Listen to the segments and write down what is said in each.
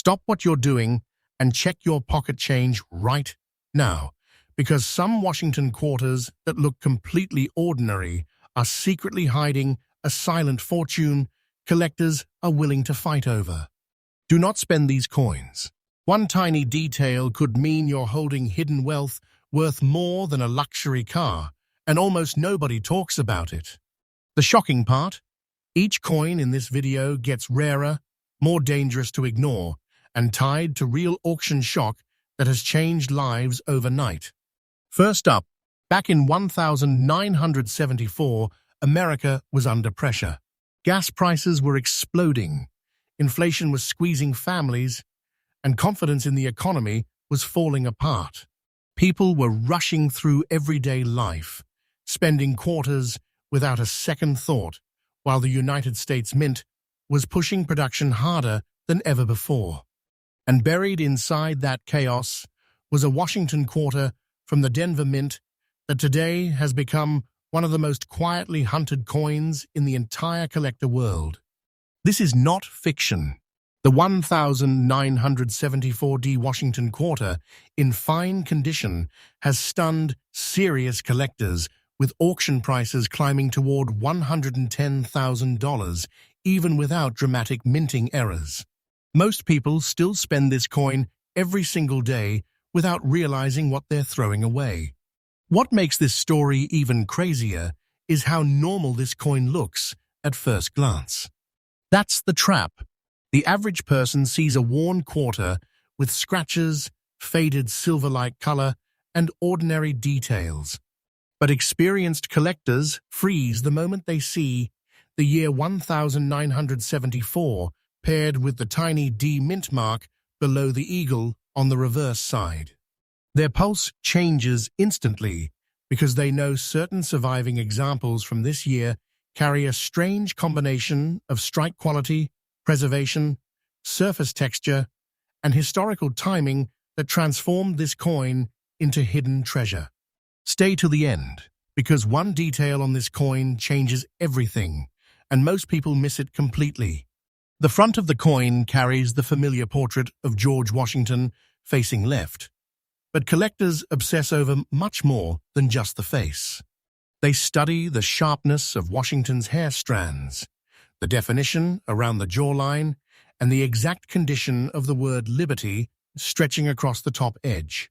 Stop what you're doing and check your pocket change right now, because some Washington quarters that look completely ordinary are secretly hiding a silent fortune collectors are willing to fight over. Do not spend these coins. One tiny detail could mean you're holding hidden wealth worth more than a luxury car, and almost nobody talks about it. The shocking part? Each coin in this video gets rarer, more dangerous to ignore, and tied to real auction shock that has changed lives overnight. First up, back in 1974, America was under pressure. Gas prices were exploding, inflation was squeezing families, and confidence in the economy was falling apart. People were rushing through everyday life, spending quarters without a second thought, while the United States Mint was pushing production harder than ever before. And buried inside that chaos was a Washington quarter from the Denver Mint that today has become one of the most quietly hunted coins in the entire collector world. This is not fiction. The 1974D Washington quarter, in fine condition, has stunned serious collectors, with auction prices climbing toward $110,000, even without dramatic minting errors. Most people still spend this coin every single day without realizing what they're throwing away. What makes this story even crazier is how normal this coin looks at first glance. That's the trap. The average person sees a worn quarter with scratches, faded silver-like color, and ordinary details. But experienced collectors freeze the moment they see the year 1974 paired with the tiny D mint mark below the eagle on the reverse side. Their pulse changes instantly because they know certain surviving examples from this year carry a strange combination of strike quality, preservation, surface texture, and historical timing that transformed this coin into hidden treasure. Stay to the end, because one detail on this coin changes everything, and most people miss it completely. The front of the coin carries the familiar portrait of George Washington facing left, but collectors obsess over much more than just the face. They study the sharpness of Washington's hair strands, the definition around the jawline, and the exact condition of the word liberty stretching across the top edge.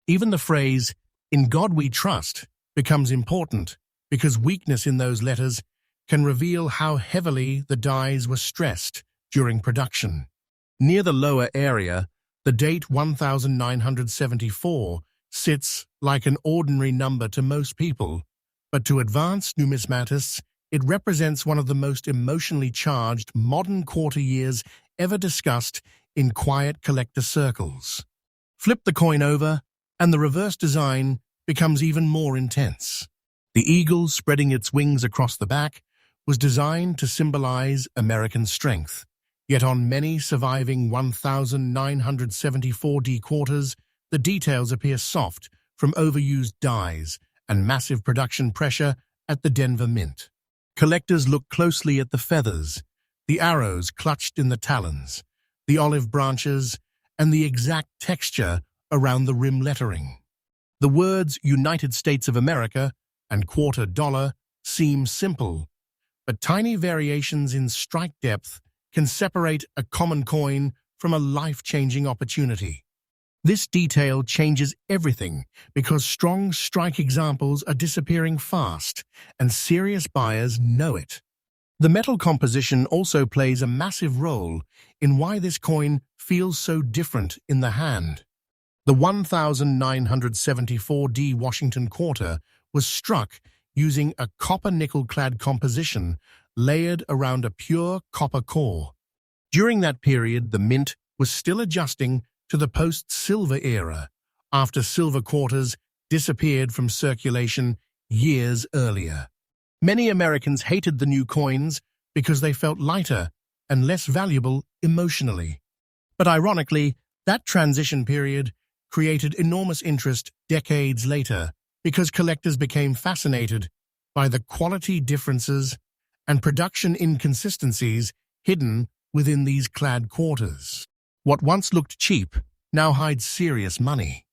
Even the phrase, "In God we trust," becomes important because weakness in those letters can reveal how heavily the dies were stressed during production. Near the lower area, the date 1974 sits like an ordinary number to most people, but to advanced numismatists, it represents one of the most emotionally charged modern quarter years ever discussed in quiet collector circles. Flip the coin over, and the reverse design becomes even more intense. The eagle spreading its wings across the back was designed to symbolize American strength, yet on many surviving 1974D quarters, the details appear soft from overused dies and massive production pressure at the Denver Mint. Collectors look closely at the feathers, the arrows clutched in the talons, the olive branches, and the exact texture around the rim lettering. The words United States of America and quarter dollar seem simple, but tiny variations in strike depth can separate a common coin from a life-changing opportunity. This detail changes everything because strong strike examples are disappearing fast, and serious buyers know it. The metal composition also plays a massive role in why this coin feels so different in the hand. The 1974D Washington quarter was struck using a copper-nickel-clad composition layered around a pure copper core. During that period, the mint was still adjusting to the post-silver era, after silver quarters disappeared from circulation years earlier. Many Americans hated the new coins because they felt lighter and less valuable emotionally. But ironically, that transition period created enormous interest decades later because collectors became fascinated by the quality differences and production inconsistencies hidden within these clad quarters. What once looked cheap now hides serious money.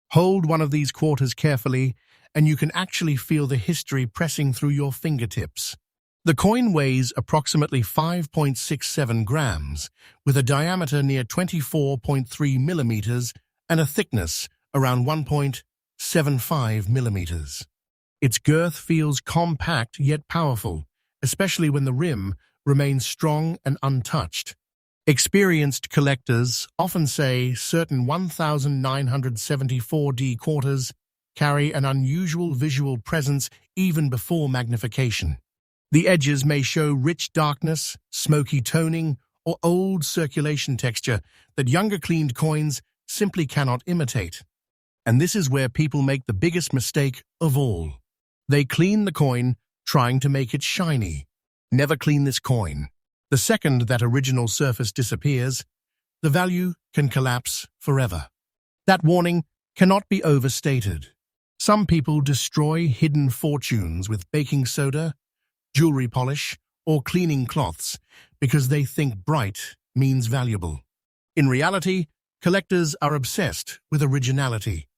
Hold one of these quarters carefully, and you can actually feel the history pressing through your fingertips. The coin weighs approximately 5.67 grams, with a diameter near 24.3 millimeters and a thickness around 1.75 millimeters. Its girth feels compact yet powerful, especially when the rim remains strong and untouched. Experienced collectors often say certain 1974D quarters carry an unusual visual presence even before magnification. The edges may show rich darkness, smoky toning, or old circulation texture that younger cleaned coins simply cannot imitate. And this is where people make the biggest mistake of all. They clean the coin trying to make it shiny. Never clean this coin. The second that original surface disappears, the value can collapse forever. That warning cannot be overstated. Some people destroy hidden fortunes with baking soda, jewelry polish, or cleaning cloths because they think bright means valuable. In reality, collectors are obsessed with originality.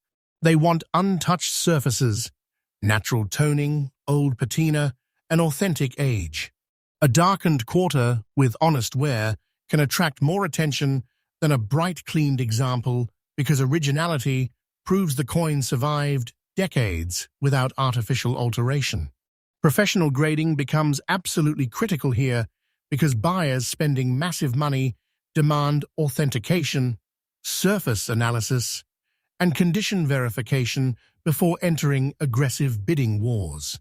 They want untouched surfaces, natural toning, old patina, and authentic age. A darkened quarter with honest wear can attract more attention than a bright cleaned example because originality proves the coin survived decades without artificial alteration. Professional grading becomes absolutely critical here because buyers spending massive money demand authentication, surface analysis, and condition verification before entering aggressive bidding wars.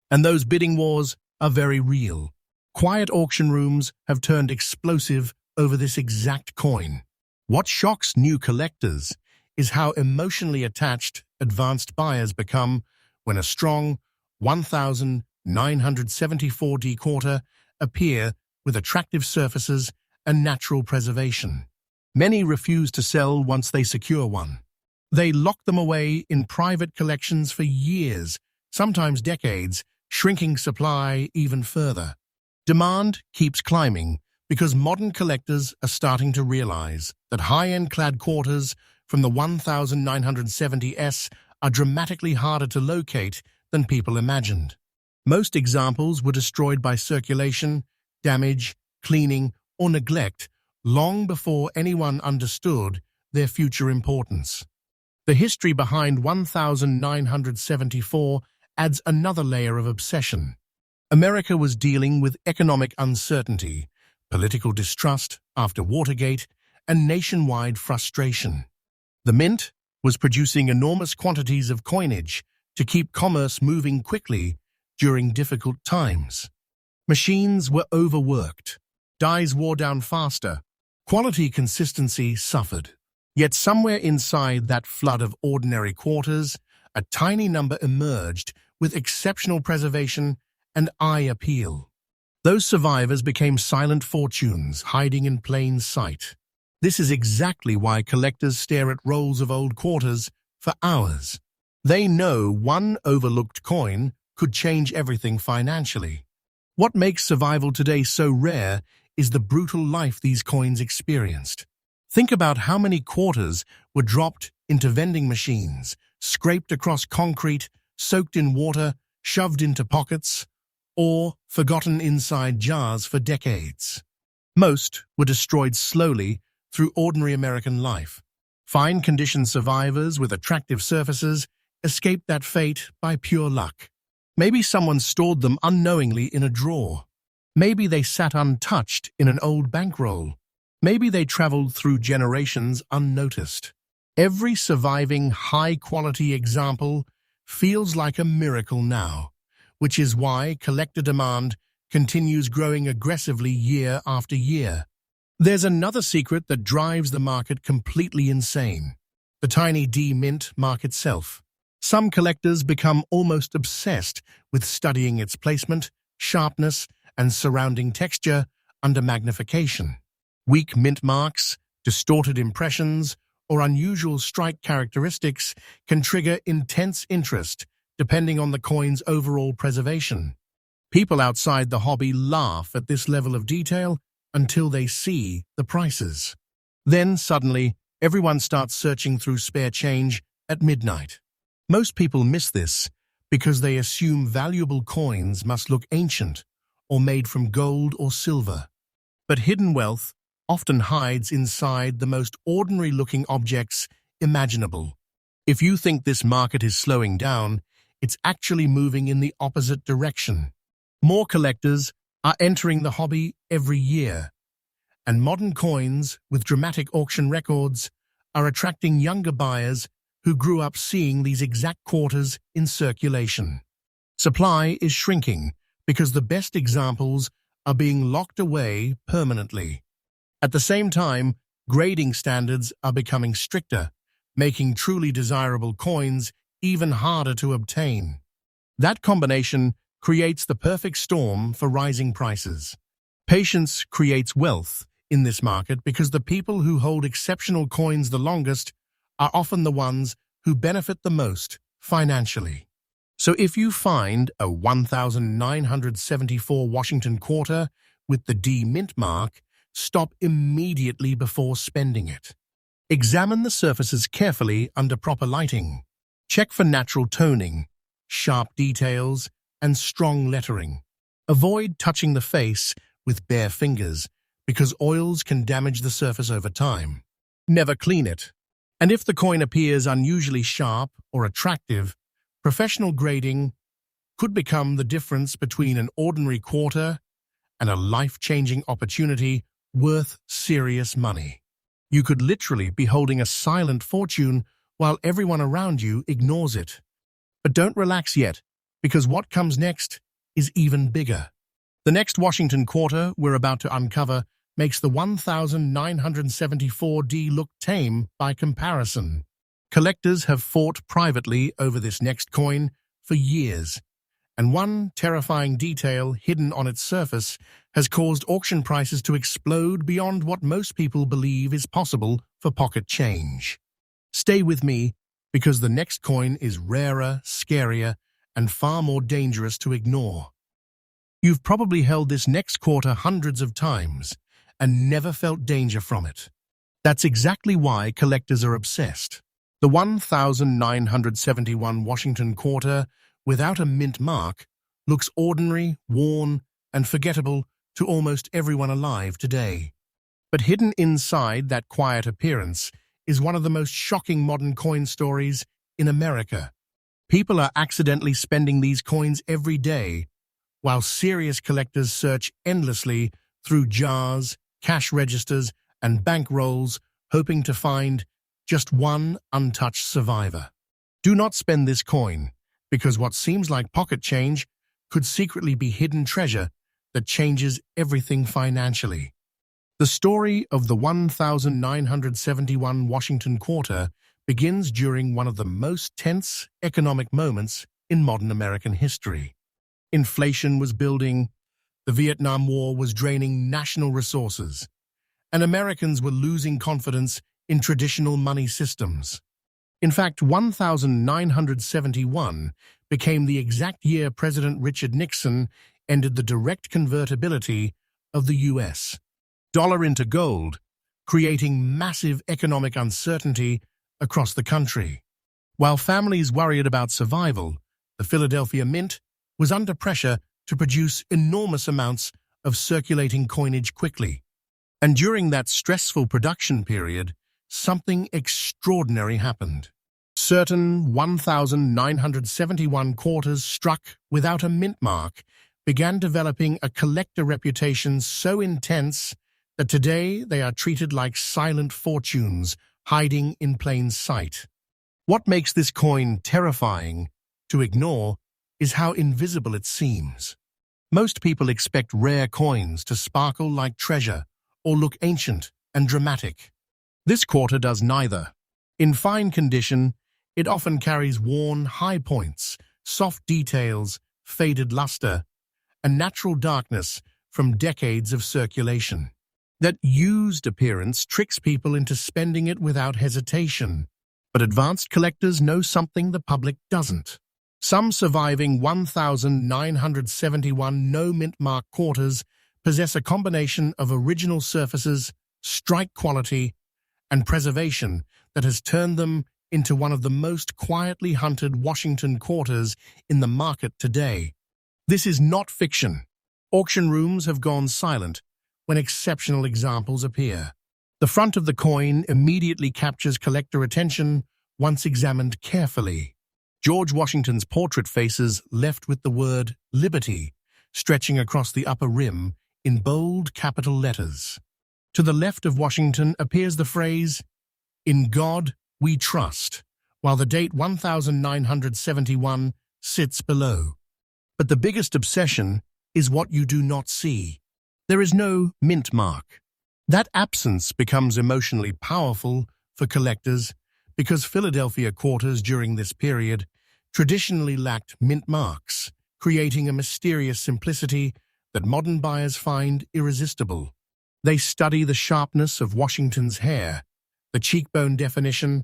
And those bidding wars are very real. Quiet auction rooms have turned explosive over this exact coin. What shocks new collectors is how emotionally attached advanced buyers become when a strong 1974D quarter appear with attractive surfaces and natural preservation. Many refuse to sell once they secure one. They lock them away in private collections for years, sometimes decades, shrinking supply even further. Demand keeps climbing because modern collectors are starting to realize that high-end clad quarters from the 1970s are dramatically harder to locate than people imagined. Most examples were destroyed by circulation, damage, cleaning, or neglect long before anyone understood their future importance. The history behind 1974 adds another layer of obsession. America was dealing with economic uncertainty, political distrust after Watergate, and nationwide frustration. The Mint was producing enormous quantities of coinage to keep commerce moving quickly during difficult times. Machines were overworked, dies wore down faster, quality consistency suffered. Yet somewhere inside that flood of ordinary quarters, a tiny number emerged with exceptional preservation and eye appeal. Those survivors became silent fortunes, hiding in plain sight. This is exactly why collectors stare at rolls of old quarters for hours. They know one overlooked coin could change everything financially. What makes survival today so rare is the brutal life these coins experienced. Think about how many quarters were dropped into vending machines, scraped across concrete, soaked in water, shoved into pockets, or forgotten inside jars for decades. Most were destroyed slowly through ordinary American life. Fine condition survivors with attractive surfaces escaped that fate by pure luck. Maybe someone stored them unknowingly in a drawer. Maybe they sat untouched in an old bankroll. Maybe they traveled through generations unnoticed. Every surviving high-quality example feels like a miracle now, which is why collector demand continues growing aggressively year after year. There's another secret that drives the market completely insane: the tiny D mint mark itself. Some collectors become almost obsessed with studying its placement, sharpness, and surrounding texture under magnification. Weak mint marks, distorted impressions, or unusual strike characteristics can trigger intense interest depending on the coin's overall preservation. People outside the hobby laugh at this level of detail until they see the prices. Then, suddenly, everyone starts searching through spare change at midnight. Most people miss this because they assume valuable coins must look ancient or made from gold or silver. But hidden wealth often hides inside the most ordinary-looking objects imaginable. If you think this market is slowing down, it's actually moving in the opposite direction. More collectors are entering the hobby every year, and modern coins with dramatic auction records are attracting younger buyers who grew up seeing these exact quarters in circulation. Supply is shrinking because the best examples are being locked away permanently. At the same time, grading standards are becoming stricter, making truly desirable coins even harder to obtain. That combination creates the perfect storm for rising prices. Patience creates wealth in this market because the people who hold exceptional coins the longest are often the ones who benefit the most financially. So if you find a 1974 Washington quarter with the D mint mark, stop immediately before spending it. Examine the surfaces carefully under proper lighting. Check for natural toning, sharp details, and strong lettering. Avoid touching the face with bare fingers because oils can damage the surface over time. Never clean it. And if the coin appears unusually sharp or attractive, professional grading could become the difference between an ordinary quarter and a life-changing opportunity worth serious money. You could literally be holding a silent fortune while everyone around you ignores it. But don't relax yet, because what comes next is even bigger. The next Washington quarter we're about to uncover makes the 1974D look tame by comparison. Collectors have fought privately over this next coin for years, and one terrifying detail hidden on its surface has caused auction prices to explode beyond what most people believe is possible for pocket change. Stay with me, because the next coin is rarer, scarier, and far more dangerous to ignore. You've probably held this next quarter hundreds of times and never felt danger from it. That's exactly why collectors are obsessed. The 1971 Washington quarter, without a mint mark, looks ordinary, worn, and forgettable to almost everyone alive today. But hidden inside that quiet appearance is one of the most shocking modern coin stories in America. People are accidentally spending these coins every day, while serious collectors search endlessly through jars, cash registers, and bank rolls, hoping to find just one untouched survivor. Do not spend this coin, because what seems like pocket change could secretly be hidden treasure that changes everything financially. The story of the 1971 Washington quarter begins during one of the most tense economic moments in modern American history. Inflation was building, the Vietnam War was draining national resources, and Americans were losing confidence in traditional money systems. In fact, 1971 became the exact year President Richard Nixon ended the direct convertibility of the U.S. dollar into gold, creating massive economic uncertainty across the country. While families worried about survival, the Philadelphia Mint was under pressure to produce enormous amounts of circulating coinage quickly. And during that stressful production period, something extraordinary happened. Certain 1971 quarters struck without a mint mark began developing a collector reputation so intense that today they are treated like silent fortunes hiding in plain sight. What makes this coin terrifying to ignore is how invisible it seems. Most people expect rare coins to sparkle like treasure or look ancient and dramatic. This quarter does neither. In fine condition, it often carries worn high points, soft details, faded luster, and natural darkness from decades of circulation. That used appearance tricks people into spending it without hesitation. But advanced collectors know something the public doesn't. Some surviving 1971 no-mint mark quarters possess a combination of original surfaces, strike quality, and preservation that has turned them into one of the most quietly hunted Washington quarters in the market today. This is not fiction. Auction rooms have gone silent when exceptional examples appear. The front of the coin immediately captures collector attention once examined carefully. George Washington's portrait faces left with the word Liberty stretching across the upper rim in bold capital letters. To the left of Washington appears the phrase, "In God we trust," while the date 1971 sits below. But the biggest obsession is what you do not see. There is no mint mark. That absence becomes emotionally powerful for collectors because Philadelphia quarters during this period traditionally lacked mint marks, creating a mysterious simplicity that modern buyers find irresistible. They study the sharpness of Washington's hair, the cheekbone definition,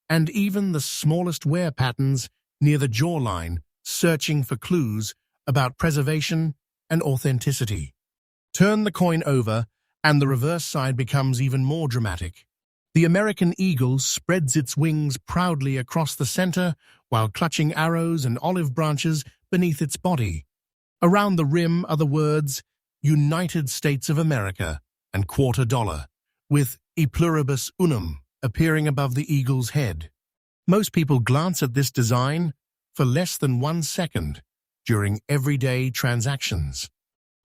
and even the smallest wear patterns near the jawline, searching for clues about preservation and authenticity. Turn the coin over, and the reverse side becomes even more dramatic. The American eagle spreads its wings proudly across the center while clutching arrows and olive branches beneath its body. Around the rim are the words United States of America and $quarter, with E pluribus unum appearing above the eagle's head. Most people glance at this design for less than 1 second during everyday transactions.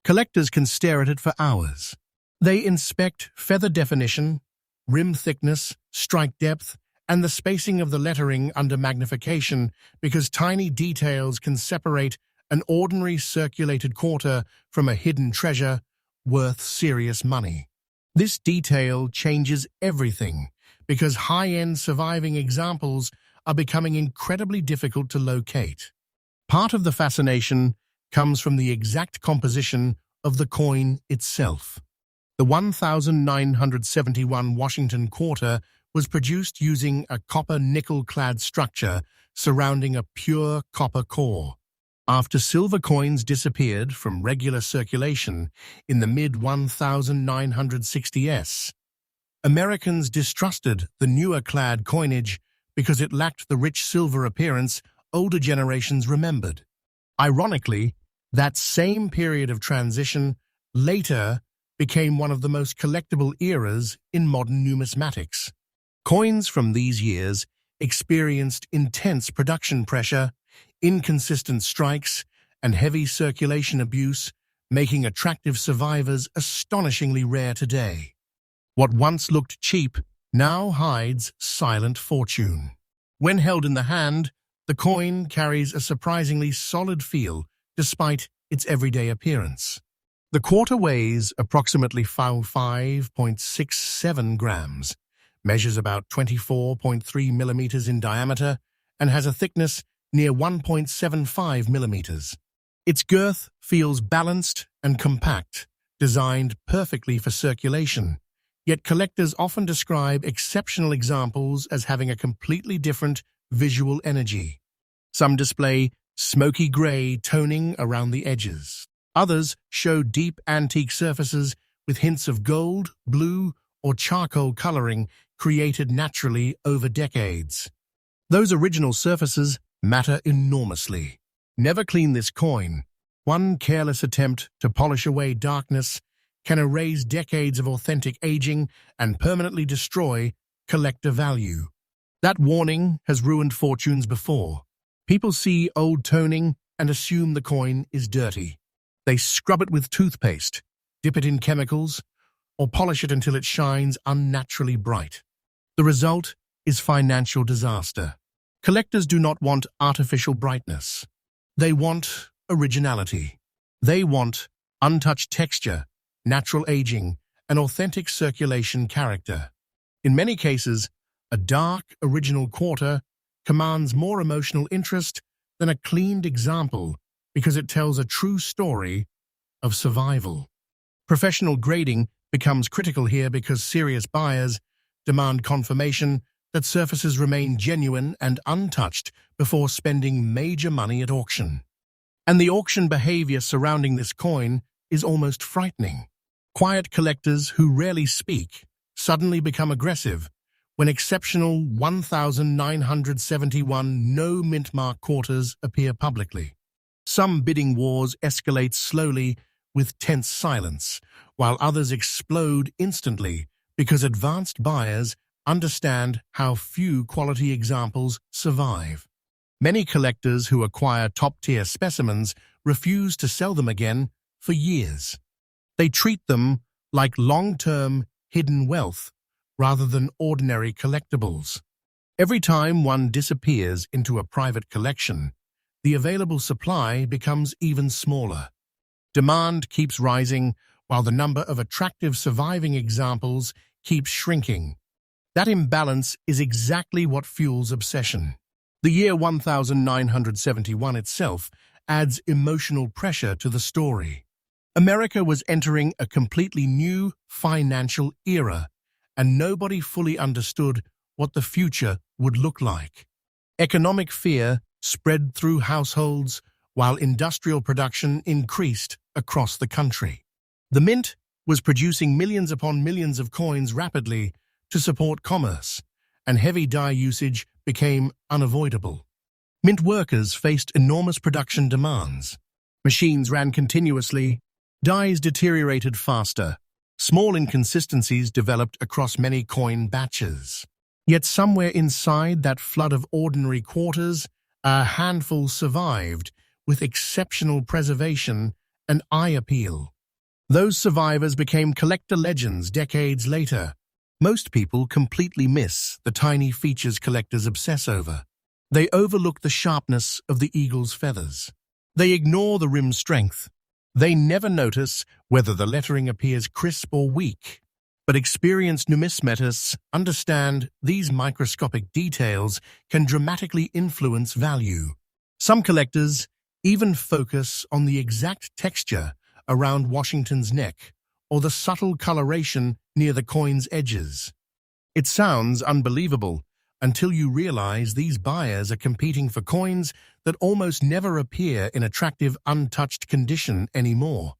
Collectors can stare at it for hours. They inspect feather definition, rim thickness, strike depth, and the spacing of the lettering under magnification because tiny details can separate an ordinary circulated quarter from a hidden treasure worth serious money. This detail changes everything because high-end surviving examples are becoming incredibly difficult to locate. Part of the fascination comes from the exact composition of the coin itself. The 1971 Washington quarter was produced using a copper nickel-clad structure surrounding a pure copper core. After silver coins disappeared from regular circulation in the mid-1960s, Americans distrusted the newer clad coinage because it lacked the rich silver appearance older generations remembered. Ironically, that same period of transition later became one of the most collectible eras in modern numismatics. Coins from these years experienced intense production pressure, inconsistent strikes, and heavy circulation abuse, making attractive survivors astonishingly rare today. What once looked cheap now hides silent fortune. When held in the hand, the coin carries a surprisingly solid feel despite its everyday appearance. The quarter weighs approximately 5.67 grams, measures about 24.3 millimeters in diameter, and has a thickness near 1.75 millimeters. Its girth feels balanced and compact, designed perfectly for circulation, yet collectors often describe exceptional examples as having a completely different visual energy. Some display smoky gray toning around the edges. Others show deep antique surfaces with hints of gold, blue, or charcoal coloring created naturally over decades. Those original surfaces matter enormously. Never clean this coin. One careless attempt to polish away darkness can erase decades of authentic aging and permanently destroy collector value. That warning has ruined fortunes before. People see old toning and assume the coin is dirty. They scrub it with toothpaste, dip it in chemicals, or polish it until it shines unnaturally bright. The result is financial disaster. Collectors do not want artificial brightness. They want originality. They want untouched texture, natural aging, and authentic circulation character. In many cases, a dark, original quarter commands more emotional interest than a cleaned example because it tells a true story of survival. Professional grading becomes critical here because serious buyers demand confirmation that surfaces remain genuine and untouched before spending major money at auction. And the auction behavior surrounding this coin is almost frightening. Quiet collectors who rarely speak suddenly become aggressive, when exceptional 1,971 no-mint mark quarters appear publicly. Some bidding wars escalate slowly with tense silence, while others explode instantly because advanced buyers understand how few quality examples survive. Many collectors who acquire top-tier specimens refuse to sell them again for years. They treat them like long-term hidden wealth rather than ordinary collectibles. Every time one disappears into a private collection, the available supply becomes even smaller. Demand keeps rising while the number of attractive surviving examples keeps shrinking. That imbalance is exactly what fuels obsession. The year 1971 itself adds emotional pressure to the story. America was entering a completely new financial era, and nobody fully understood what the future would look like. Economic fear spread through households, while industrial production increased across the country. The mint was producing millions upon millions of coins rapidly to support commerce, and heavy die usage became unavoidable. Mint workers faced enormous production demands. Machines ran continuously, dies deteriorated faster, small inconsistencies developed across many coin batches. Yet somewhere inside that flood of ordinary quarters, a handful survived with exceptional preservation and eye appeal. Those survivors became collector legends decades later. Most people completely miss the tiny features collectors obsess over. They overlook the sharpness of the eagle's feathers. They ignore the rim's strength. They never notice whether the lettering appears crisp or weak. But experienced numismatists understand these microscopic details can dramatically influence value. Some collectors even focus on the exact texture around Washington's neck or the subtle coloration near the coin's edges. It sounds unbelievable until you realize these buyers are competing for coins that almost never appear in attractive, untouched condition anymore.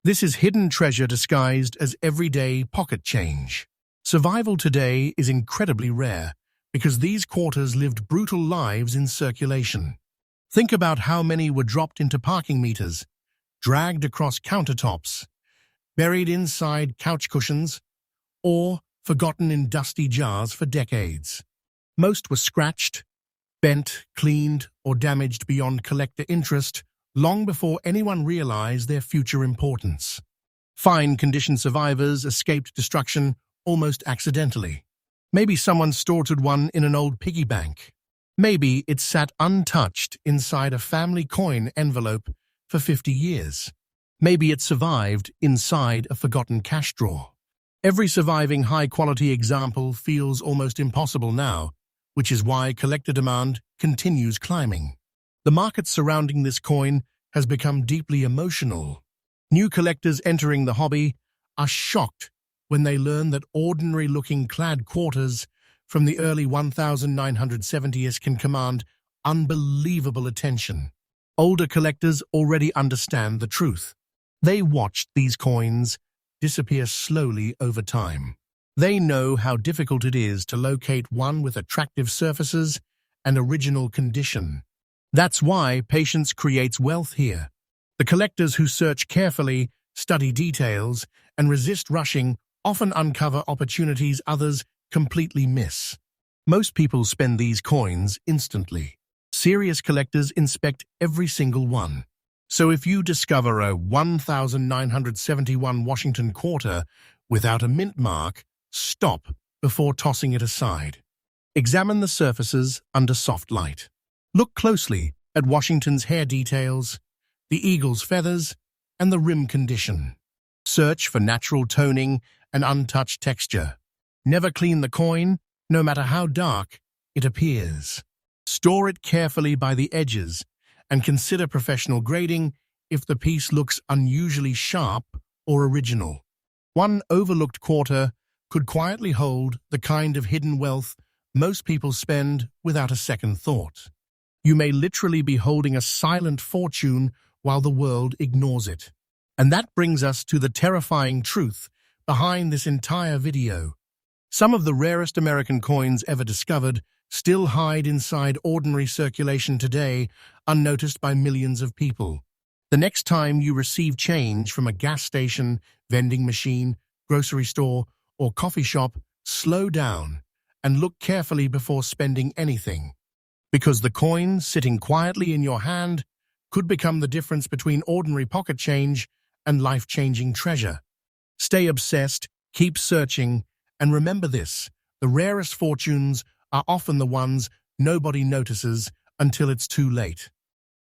This is hidden treasure disguised as everyday pocket change. Survival today is incredibly rare because these quarters lived brutal lives in circulation. Think about how many were dropped into parking meters, dragged across countertops, buried inside couch cushions, or forgotten in dusty jars for decades. Most were scratched, bent, cleaned, or damaged beyond collector interest long before anyone realized their future importance. Fine condition survivors escaped destruction almost accidentally. Maybe someone stored one in an old piggy bank. Maybe it sat untouched inside a family coin envelope for 50 years. Maybe it survived inside a forgotten cash drawer. Every surviving high-quality example feels almost impossible now, which is why collector demand continues climbing. The market surrounding this coin has become deeply emotional. New collectors entering the hobby are shocked when they learn that ordinary-looking clad quarters from the early 1970s can command unbelievable attention. Older collectors already understand the truth. They watched these coins disappear slowly over time. They know how difficult it is to locate one with attractive surfaces and original condition. That's why patience creates wealth here. The collectors who search carefully, study details, and resist rushing often uncover opportunities others completely miss. Most people spend these coins instantly. Serious collectors inspect every single one. So if you discover a 1971 Washington quarter without a mint mark, stop before tossing it aside. Examine the surfaces under soft light. Look closely at Washington's hair details, the eagle's feathers, and the rim condition. Search for natural toning and untouched texture. Never clean the coin, no matter how dark it appears. Store it carefully by the edges and consider professional grading if the piece looks unusually sharp or original. One overlooked quarter could quietly hold the kind of hidden wealth most people spend without a second thought. You may literally be holding a silent fortune while the world ignores it. And that brings us to the terrifying truth behind this entire video. Some of the rarest American coins ever discovered still hide inside ordinary circulation today, unnoticed by millions of people. The next time you receive change from a gas station, vending machine, grocery store, or coffee shop, slow down and look carefully before spending anything. Because the coin sitting quietly in your hand could become the difference between ordinary pocket change and life-changing treasure. Stay obsessed, keep searching, and remember this: the rarest fortunes are often the ones nobody notices until it's too late.